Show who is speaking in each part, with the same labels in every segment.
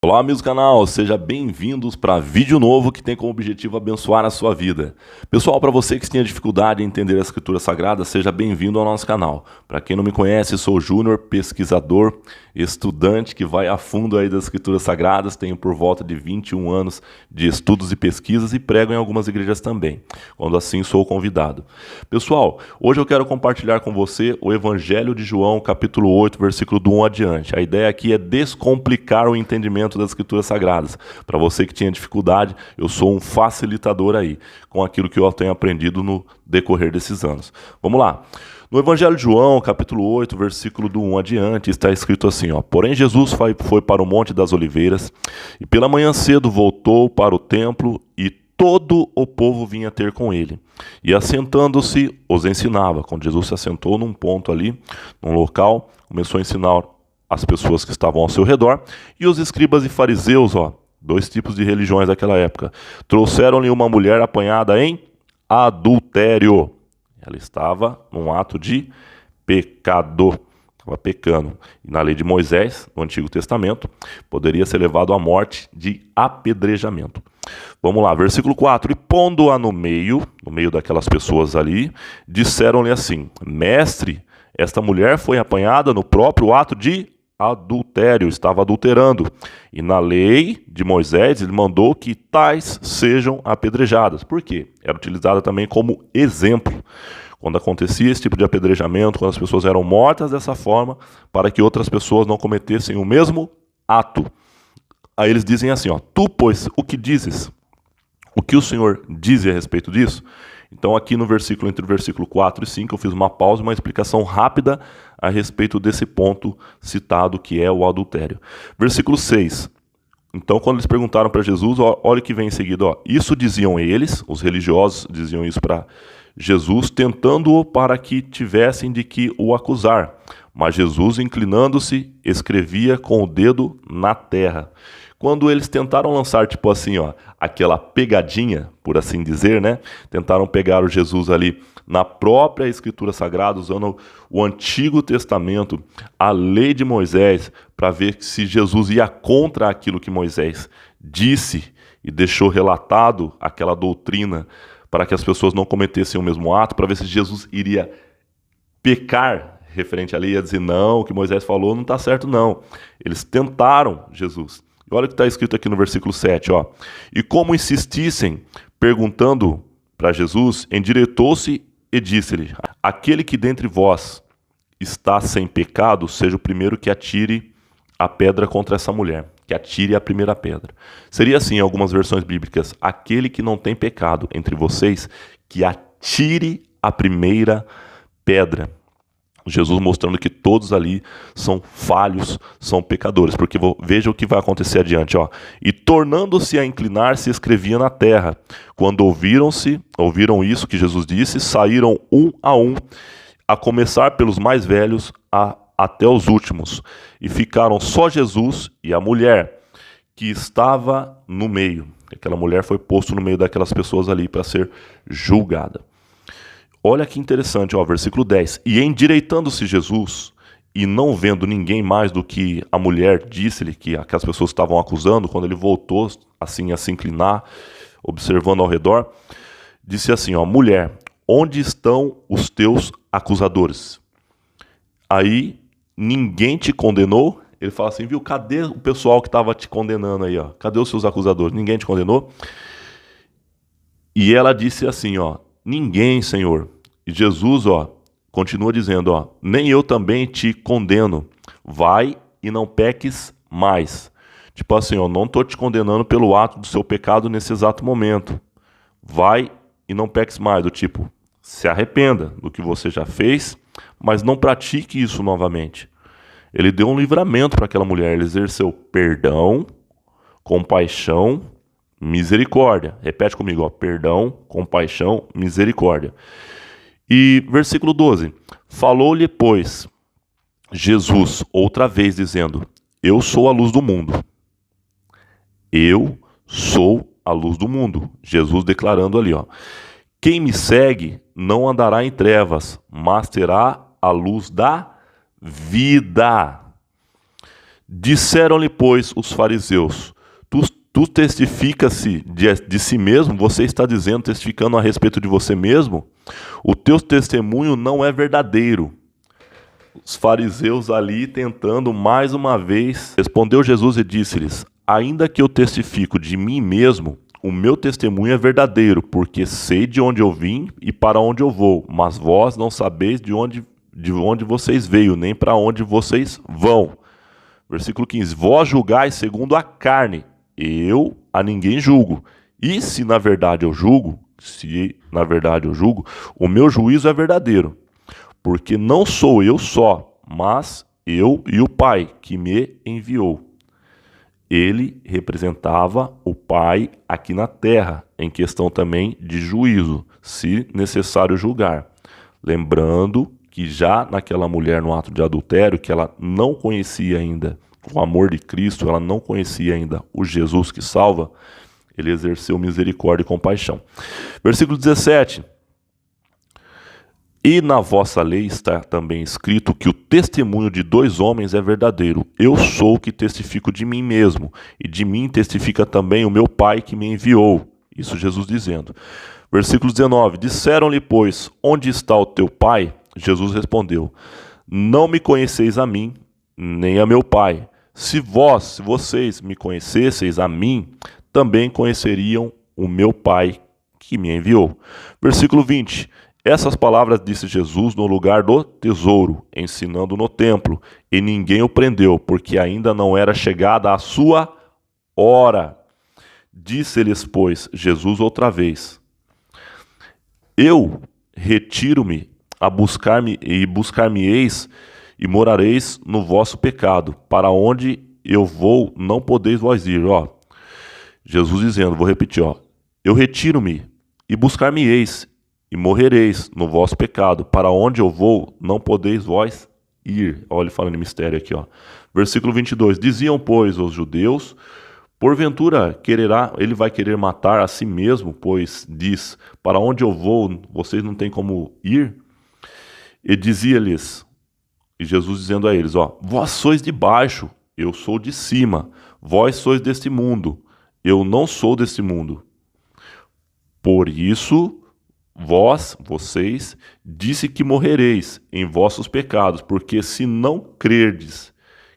Speaker 1: Olá, amigos do canal, sejam bem-vindos para vídeo novo que tem como objetivo abençoar a sua vida. Pessoal, para você que tenha dificuldade em entender a Escritura Sagrada, seja bem-vindo ao nosso canal. Para quem não me conhece, sou Júnior, pesquisador, estudante que vai a fundo aí das Escrituras Sagradas, tenho por volta de 21 anos de estudos e pesquisas e prego em algumas igrejas também, quando assim sou convidado. Pessoal, hoje eu quero compartilhar com você o Evangelho de João, capítulo 8, versículo do 1 adiante. A ideia aqui é descomplicar o entendimento das Escrituras Sagradas. Para você que tinha dificuldade, eu sou um facilitador aí, com aquilo que eu tenho aprendido no decorrer desses anos. Vamos lá. No Evangelho de João, capítulo 8, versículo do 1 adiante, está escrito assim, ó: Porém Jesus foi para o Monte das Oliveiras, e pela manhã cedo voltou para o templo, e todo o povo vinha ter com ele. E assentando-se, os ensinava. Quando Jesus se assentou num ponto ali, num local, começou a ensinar as pessoas que estavam ao seu redor, e os escribas e fariseus, dois tipos de religiões daquela época, trouxeram-lhe uma mulher apanhada em adultério. Ela estava num ato de pecado, estava pecando. E na lei de Moisés, no Antigo Testamento, poderia ser levado à morte de apedrejamento. Vamos lá, versículo 4. E pondo-a no meio daquelas pessoas ali, disseram-lhe assim: Mestre, esta mulher foi apanhada no próprio ato de adultério, estava adulterando. E na lei de Moisés, ele mandou que tais sejam apedrejadas. Por quê? Era utilizada também como exemplo. Quando acontecia esse tipo de apedrejamento, quando as pessoas eram mortas dessa forma, para que outras pessoas não cometessem o mesmo ato. Aí eles dizem assim, tu, pois, o que dizes? O que o Senhor diz a respeito disso? Então aqui no versículo, entre o versículo 4 e 5, eu fiz uma pausa, uma explicação rápida a respeito desse ponto citado, que é o adultério. Versículo 6. Então, quando eles perguntaram para Jesus, olha o que vem em seguida. Isso diziam eles, os religiosos diziam isso para Jesus, tentando-o para que tivessem de que o acusar. Mas Jesus, inclinando-se, escrevia com o dedo na terra. Quando eles tentaram lançar, tipo assim, aquela pegadinha, por assim dizer, né? Tentaram pegar o Jesus ali na própria Escritura Sagrada, usando o Antigo Testamento, a lei de Moisés, para ver se Jesus ia contra aquilo que Moisés disse e deixou relatado aquela doutrina para que as pessoas não cometessem o mesmo ato, para ver se Jesus iria pecar referente à lei, ia dizer, não, o que Moisés falou não está certo, não. Eles tentaram Jesus. E olha o que está escrito aqui no versículo 7, E como insistissem, perguntando para Jesus, endireitou-se e disse-lhe, aquele que dentre vós está sem pecado, seja o primeiro que atire a pedra contra essa mulher, que atire a primeira pedra. Seria assim em algumas versões bíblicas, aquele que não tem pecado entre vocês, que atire a primeira pedra. Jesus mostrando que todos ali são falhos, são pecadores, porque veja o que vai acontecer adiante, E tornando-se a inclinar-se, escrevia na terra. Quando ouviram isso que Jesus disse, saíram um, a começar pelos mais velhos até os últimos, e ficaram só Jesus e a mulher que estava no meio. Aquela mulher foi posta no meio daquelas pessoas ali para ser julgada. Olha que interessante, versículo 10. E endireitando-se Jesus, e não vendo ninguém mais do que a mulher disse-lhe, que as pessoas estavam acusando, quando ele voltou assim a se inclinar, observando ao redor, disse assim, mulher, onde estão os teus acusadores? Aí, ninguém te condenou? Ele fala assim, viu, cadê o pessoal que estava te condenando aí, Cadê os seus acusadores? Ninguém te condenou? E ela disse assim, ninguém, Senhor. E Jesus, continua dizendo, nem eu também te condeno. Vai e não peques mais. Tipo assim, não estou te condenando pelo ato do seu pecado nesse exato momento. Vai e não peques mais. Do tipo, se arrependa do que você já fez, mas não pratique isso novamente. Ele deu um livramento para aquela mulher. Ele exerceu perdão, compaixão, misericórdia. Repete comigo, perdão, compaixão, misericórdia. E versículo 12. Falou-lhe, pois, Jesus, outra vez, dizendo, eu sou a luz do mundo. Eu sou a luz do mundo. Jesus declarando ali, quem me segue não andará em trevas, mas terá a luz da vida. Disseram-lhe, pois, os fariseus: Tu testificas-se de si mesmo? Você está dizendo, testificando a respeito de você mesmo? O teu testemunho não é verdadeiro. Os fariseus ali tentando mais uma vez. Respondeu Jesus e disse-lhes: Ainda que eu testifico de mim mesmo, o meu testemunho é verdadeiro, porque sei de onde eu vim e para onde eu vou, mas vós não sabeis de onde vocês veio, nem para onde vocês vão. Versículo 15: Vós julgais segundo a carne, eu a ninguém julgo. E se na verdade eu julgo, o meu juízo é verdadeiro, porque não sou eu só, mas eu e o Pai que me enviou. Ele representava o Pai aqui na terra, em questão também de juízo, se necessário julgar. Lembrando que já naquela mulher no ato de adultério, que ela não conhecia ainda o amor de Cristo, ela não conhecia ainda o Jesus que salva, ele exerceu misericórdia e compaixão. Versículo 17. E na vossa lei está também escrito que o testemunho de 2 homens é verdadeiro. Eu sou o que testifico de mim mesmo, e de mim testifica também o meu Pai que me enviou. Isso Jesus dizendo. Versículo 19. Disseram-lhe, pois, onde está o teu Pai? Jesus respondeu: Não me conheceis a mim, nem a meu Pai. Se vocês me conhecesseis a mim, também conheceriam o meu Pai que me enviou. Versículo 20. Essas palavras disse Jesus no lugar do tesouro, ensinando no templo, e ninguém o prendeu, porque ainda não era chegada a sua hora. Disse-lhes, pois, Jesus outra vez: Eu retiro-me a buscar-me-eis e morareis no vosso pecado. Para onde eu vou, não podeis vós ir. Jesus dizendo, vou repetir, eu retiro-me e buscar-me-eis e morrereis no vosso pecado. Para onde eu vou, não podeis vós ir. Olha ele falando em mistério aqui. Versículo 22. Diziam, pois, os judeus: Porventura ele vai querer matar a si mesmo, pois diz: Para onde eu vou, vocês não têm como ir? E dizia-lhes, e Jesus dizendo a eles: Vós sois de baixo, eu sou de cima. Vós sois deste mundo, eu não sou deste mundo. Por isso vocês, disse que morrereis em vossos pecados, porque se não crerdes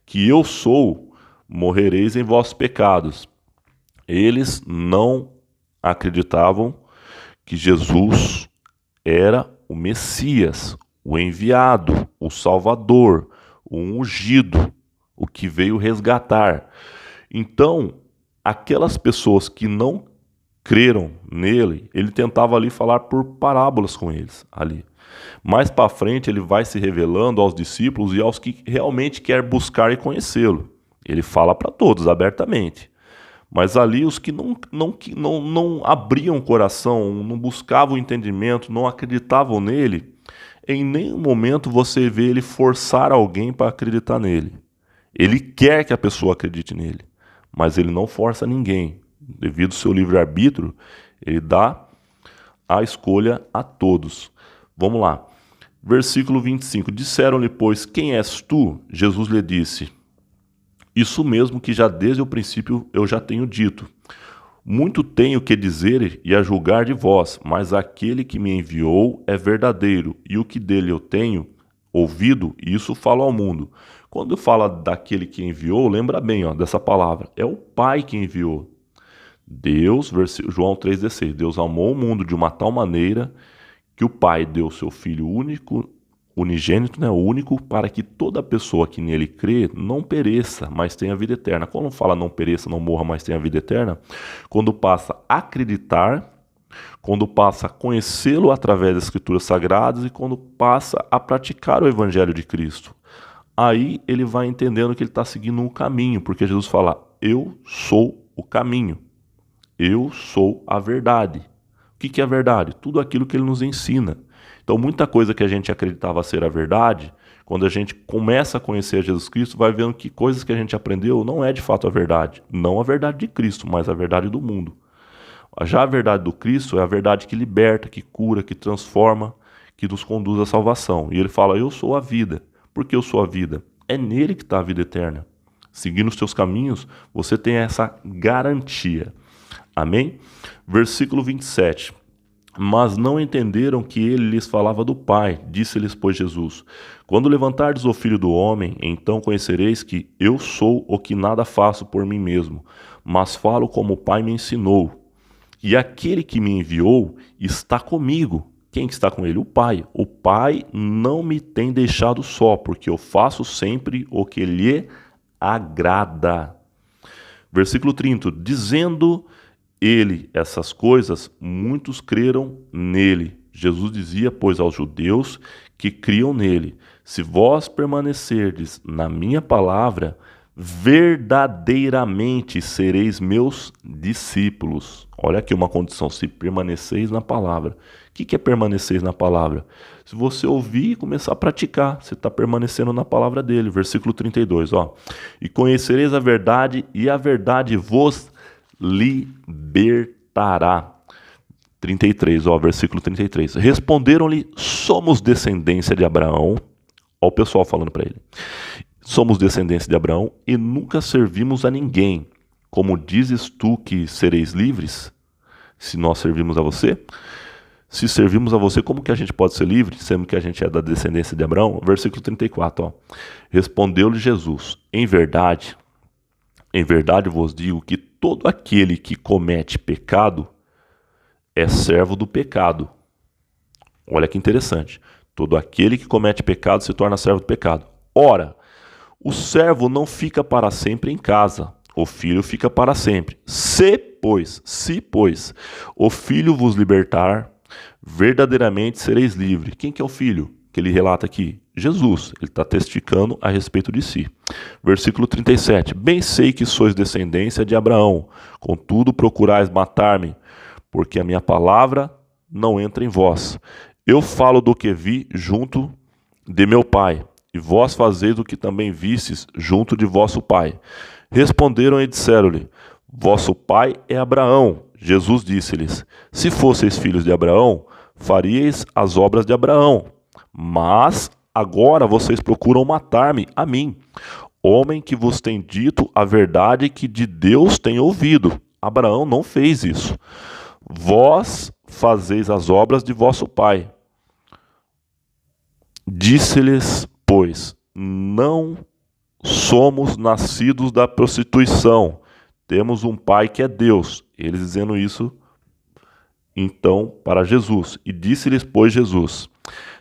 Speaker 1: que eu sou, morrereis em vossos pecados. Eles não acreditavam que Jesus era o Messias, o enviado, o Salvador, o ungido, o que veio resgatar. Então, aquelas pessoas que não creram nele, ele tentava ali falar por parábolas com eles ali. Mais para frente ele vai se revelando aos discípulos e aos que realmente quer buscar e conhecê-lo. Ele fala para todos abertamente. Mas ali os que não abriam o coração, não buscavam o entendimento, não acreditavam nele, em nenhum momento você vê ele forçar alguém para acreditar nele. Ele quer que a pessoa acredite nele, mas ele não força ninguém. Devido ao seu livre-arbítrio, ele dá a escolha a todos. Vamos lá. Versículo 25. Disseram-lhe, pois, quem és tu? Jesus lhe disse: Isso mesmo que já desde o princípio eu já tenho dito. Muito tenho que dizer e a julgar de vós, mas aquele que me enviou é verdadeiro, e o que dele eu tenho ouvido, isso falo ao mundo. Quando fala daquele que enviou, lembra bem dessa palavra. É o Pai que enviou. Deus, João 3,16, Deus amou o mundo de uma tal maneira que o Pai deu seu Filho único, unigênito, único, para que toda pessoa que nele crê não pereça, mas tenha vida eterna. Quando fala não pereça, não morra, mas tenha vida eterna, quando passa a acreditar, quando passa a conhecê-lo através das Escrituras Sagradas e quando passa a praticar o Evangelho de Cristo. Aí ele vai entendendo que ele está seguindo um caminho, porque Jesus fala: Eu sou o caminho. Eu sou a verdade. O que é a verdade? Tudo aquilo que ele nos ensina. Então, muita coisa que a gente acreditava ser a verdade, quando a gente começa a conhecer Jesus Cristo, vai vendo que coisas que a gente aprendeu não é de fato a verdade. Não a verdade de Cristo, mas a verdade do mundo. Já a verdade do Cristo é a verdade que liberta, que cura, que transforma, que nos conduz à salvação. E ele fala: eu sou a vida. Por que eu sou a vida? É nele que está a vida eterna. seguindo os teus caminhos, você tem essa garantia. Amém? Versículo 27. Mas não entenderam que ele lhes falava do Pai. Disse-lhes, pois, Jesus: quando levantardes o Filho do Homem, então conhecereis que eu sou o que nada faço por mim mesmo, mas falo como o Pai me ensinou. E aquele que me enviou está comigo. Quem que está com ele? O Pai. O Pai não me tem deixado só, porque eu faço sempre o que lhe agrada. Versículo 30. Dizendo ele essas coisas, muitos creram nele. Jesus dizia, pois, aos judeus que criam nele: se vós permanecerdes na minha palavra, verdadeiramente sereis meus discípulos. Olha aqui uma condição: se permaneceis na palavra. O que é permanecer na palavra? Se você ouvir e começar a praticar, você está permanecendo na palavra dele. Versículo 32, ó. E conhecereis a verdade, e a verdade vos libertará. 33, ó, versículo 33. Responderam-lhe: somos descendência de Abraão. Ó o pessoal falando para ele: somos descendência de Abraão e nunca servimos a ninguém. Como dizes tu que sereis livres, se nós servimos a você? Se servimos a você, como que a gente pode ser livre, sendo que a gente é da descendência de Abraão? Versículo 34, ó. Respondeu-lhe Jesus: em verdade vos digo que todo aquele que comete pecado é servo do pecado. Olha que interessante. Todo aquele que comete pecado se torna servo do pecado. Ora, o servo não fica para sempre em casa, o filho fica para sempre. Se, pois, o filho vos libertar, verdadeiramente sereis livres. Quem que é o filho que ele relata aqui? Jesus. Ele está testificando a respeito de si. Versículo 37. Bem sei que sois descendência de Abraão, contudo procurais matar-me, porque a minha palavra não entra em vós. Eu falo do que vi junto de meu pai, e vós fazeis o que também vistes junto de vosso pai. Responderam e disseram-lhe: vosso pai é Abraão. Jesus disse-lhes: se fosseis filhos de Abraão, faríeis as obras de Abraão. Mas agora vocês procuram matar-me, a mim, homem que vos tem dito a verdade que de Deus tem ouvido. Abraão não fez isso. Vós fazeis as obras de vosso pai. Disse-lhes, pois, não somos nascidos da prostituição. Temos um pai que é Deus. Eles dizendo isso, então, para Jesus. E disse-lhes, pois, Jesus: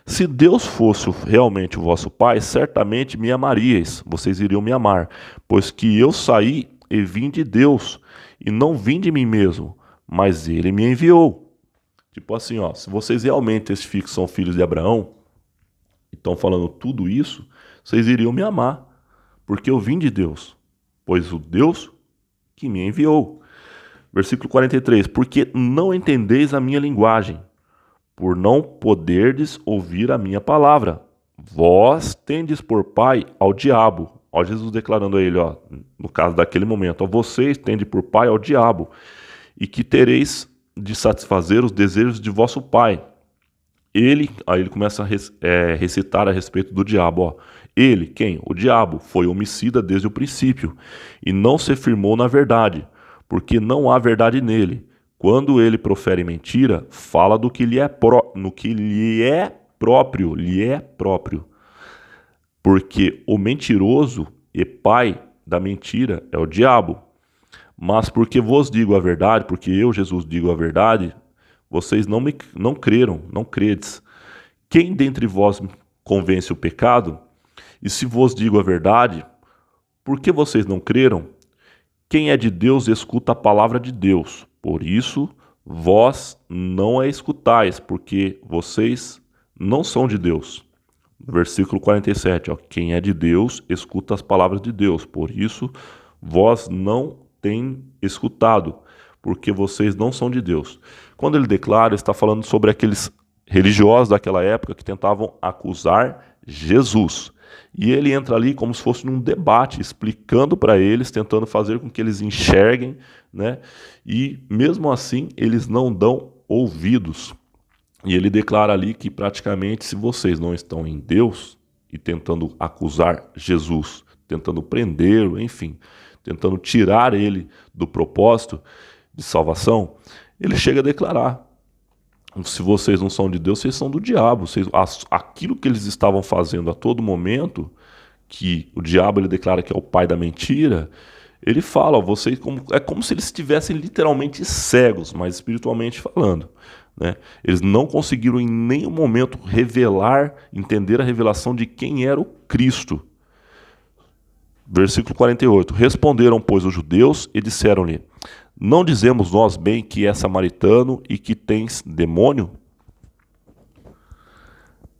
Speaker 1: se Deus fosse realmente o vosso pai, certamente me amaríeis. Vocês iriam me amar, pois que eu saí e vim de Deus, e não vim de mim mesmo, mas ele me enviou. Tipo assim, ó, se vocês realmente testificam que são filhos de Abraão, e estão falando tudo isso, vocês iriam me amar, porque eu vim de Deus, pois o Deus que me enviou. Versículo 43, porque não entendeis a minha linguagem, por não poderdes ouvir a minha palavra. Vós tendes por pai ao diabo. Ó, Jesus declarando a ele, ó, no caso daquele momento, ó, vocês tendem por pai ao diabo, e que tereis de satisfazer os desejos de vosso pai. Aí ele começa a recitar a respeito do diabo, ó. Ele, quem? O diabo, foi homicida desde o princípio, e não se firmou na verdade, porque não há verdade nele. Quando ele profere mentira, fala do que lhe é próprio, porque o mentiroso e pai da mentira é o diabo. Mas porque vos digo a verdade, porque eu, Jesus, digo a verdade, vocês não creram, não credes. Quem dentre vós convence o pecado? E se vos digo a verdade, por que vocês não creram? Quem é de Deus escuta a palavra de Deus. Por isso, vós não a escutais, porque vocês não são de Deus. Versículo 47, ó, quem é de Deus escuta as palavras de Deus. Por isso, vós não tem escutado, porque vocês não são de Deus. Quando ele declara, está falando sobre aqueles religiosos daquela época que tentavam acusar Jesus. E ele entra ali como se fosse num debate, explicando para eles, tentando fazer com que eles enxerguem, né? E mesmo assim, eles não dão ouvidos. E ele declara ali que praticamente, se vocês não estão em Deus e tentando acusar Jesus, tentando prendê-lo, enfim, tentando tirar ele do propósito de salvação, ele chega a declarar: se vocês não são de Deus, vocês são do diabo. Aquilo que eles estavam fazendo a todo momento, que o diabo ele declara que é o pai da mentira, ele fala: vocês é como se eles estivessem literalmente cegos, mas espiritualmente falando, né? Eles não conseguiram em nenhum momento entender a revelação de quem era o Cristo. Versículo 48. Responderam, pois, os judeus e disseram-lhe: não dizemos nós bem que é samaritano e que tens demônio?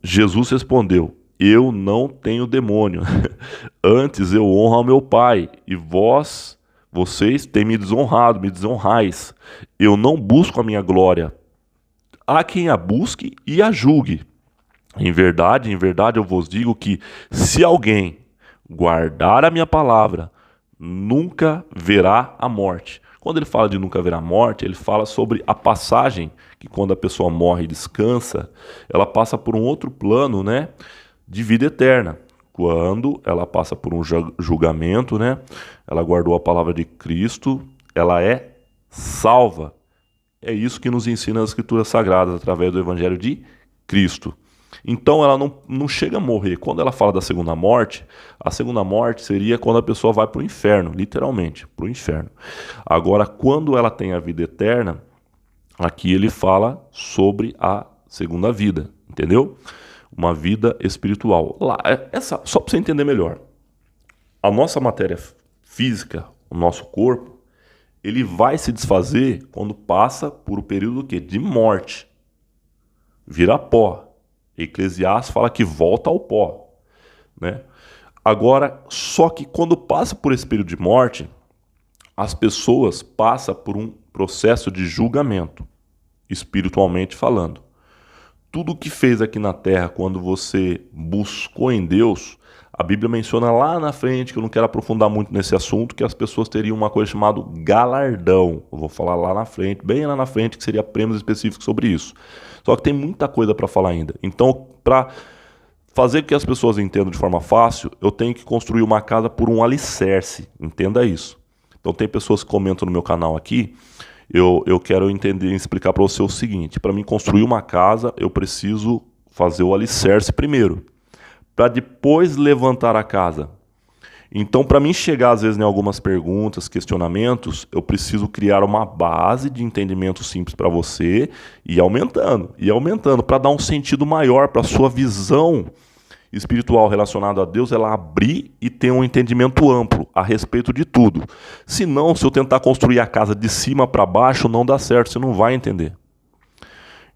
Speaker 1: Jesus respondeu: eu não tenho demônio. Antes eu honro ao meu Pai, e vocês têm me desonrado, me desonrais. Eu não busco a minha glória. Há quem a busque e a julgue. Em verdade eu vos digo que, se alguém guardar a minha palavra, nunca verá a morte. Quando ele fala de nunca verá a morte, ele fala sobre a passagem, que quando a pessoa morre e descansa, ela passa por um outro plano, né, de vida eterna. Quando ela passa por um julgamento, né, ela guardou a palavra de Cristo, ela é salva. É isso que nos ensina as Escrituras Sagradas, através do Evangelho de Cristo. Então ela não chega a morrer. Quando ela fala da segunda morte, a segunda morte seria quando a pessoa vai para o inferno, literalmente, para o inferno. Agora, quando ela tem a vida eterna, aqui ele fala sobre a segunda vida, entendeu? Uma vida espiritual. Só para você entender melhor, a nossa matéria física, o nosso corpo, ele vai se desfazer quando passa por o período do quê? De morte. Vira pó. Eclesiastes fala que volta ao pó, né? Agora, só que quando passa por esse período de morte, as pessoas passam por um processo de julgamento, espiritualmente falando. Tudo que fez aqui na terra, quando você buscou em Deus, a Bíblia menciona lá na frente, que eu não quero aprofundar muito nesse assunto, que as pessoas teriam uma coisa chamada galardão. Eu vou falar lá na frente, bem lá na frente, que seria prêmios específicos sobre isso. Só que tem muita coisa para falar ainda. Então, para fazer com que as pessoas entendam de forma fácil, eu tenho que construir uma casa por um alicerce. Entenda isso. Então, tem pessoas que comentam no meu canal aqui. Eu quero entender e explicar para você o seguinte: para mim construir uma casa, eu preciso fazer o alicerce primeiro, para depois levantar a casa. Então, para mim chegar às vezes em algumas perguntas, questionamentos, eu preciso criar uma base de entendimento simples para você e aumentando, para dar um sentido maior para a sua visão espiritual relacionada a Deus, ela abrir e ter um entendimento amplo a respeito de tudo. Senão, se eu tentar construir a casa de cima para baixo, não dá certo, você não vai entender.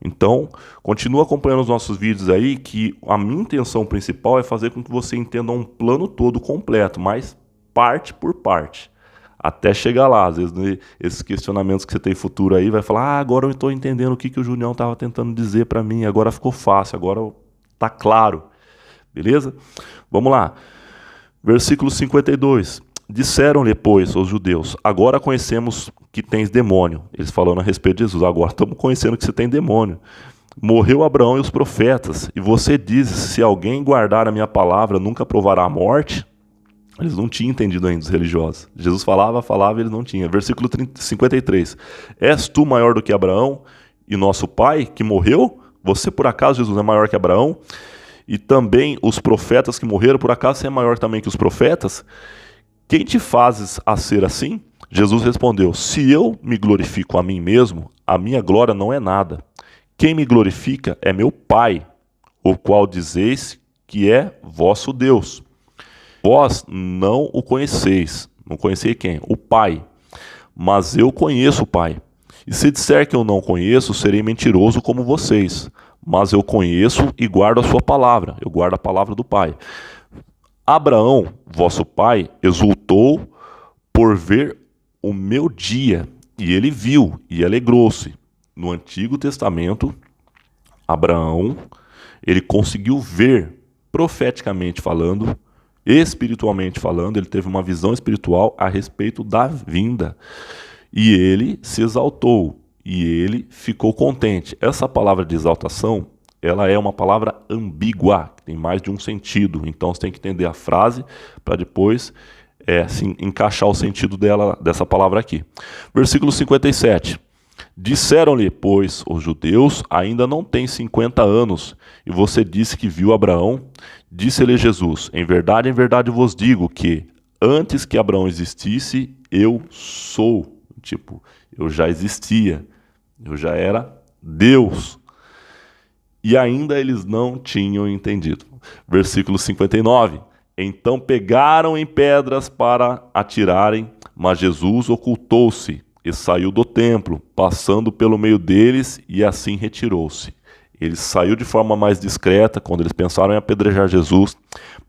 Speaker 1: Então, continua acompanhando os nossos vídeos aí, que a minha intenção principal é fazer com que você entenda um plano todo completo, mas parte por parte, até chegar lá. Às vezes, esses questionamentos que você tem futuro aí, vai falar: agora eu estou entendendo o que o Junião estava tentando dizer para mim, agora ficou fácil, agora está claro. Beleza? Vamos lá. Versículo 52. Disseram-lhe, pois, os judeus: agora conhecemos que tens demônio. Eles falando a respeito de Jesus: agora estamos conhecendo que você tem demônio. Morreu Abraão e os profetas, e você diz: se alguém guardar a minha palavra, nunca provará a morte? Eles não tinham entendido ainda, os religiosos. Jesus falava e eles não tinham. Versículo 53. És tu maior do que Abraão e nosso pai, que morreu? Você, por acaso, Jesus, é maior que Abraão? E também os profetas que morreram, por acaso você é maior também que os profetas? Quem te fazes a ser assim? Jesus respondeu: se eu me glorifico a mim mesmo, a minha glória não é nada. Quem me glorifica é meu Pai, o qual dizeis que é vosso Deus. Vós não o conheceis. Não conhecei quem? O Pai. Mas eu conheço o Pai. E se disser que eu não conheço, serei mentiroso como vocês. Mas eu conheço e guardo a sua palavra. Eu guardo a palavra do Pai. Abraão, vosso pai, exultou por ver o meu dia, e ele viu e alegrou-se. No Antigo Testamento, Abraão, ele conseguiu ver, profeticamente falando, espiritualmente falando, ele teve uma visão espiritual a respeito da vinda. E ele se exaltou, e ele ficou contente. Essa palavra de exaltação ela é uma palavra ambígua, que tem mais de um sentido. Então você tem que entender a frase para depois assim, encaixar o sentido dessa palavra aqui. Versículo 57. Disseram-lhe, pois, os judeus ainda não têm 50 anos, e você disse que viu Abraão? Disse-lhe Jesus, em verdade vos digo que antes que Abraão existisse, eu sou. Tipo, eu já existia, eu já era Deus. E ainda eles não tinham entendido. Versículo 59. Então pegaram em pedras para atirarem, mas Jesus ocultou-se e saiu do templo, passando pelo meio deles, e assim retirou-se. Ele saiu de forma mais discreta quando eles pensaram em apedrejar Jesus,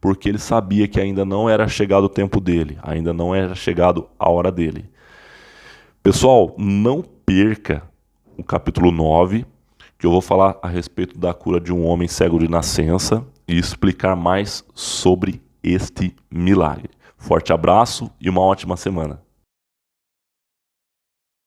Speaker 1: porque ele sabia que ainda não era chegado o tempo dele, ainda não era chegado a hora dele. Pessoal, não perca o capítulo 9, que eu vou falar a respeito da cura de um homem cego de nascença e explicar mais sobre este milagre. Forte abraço e uma ótima semana.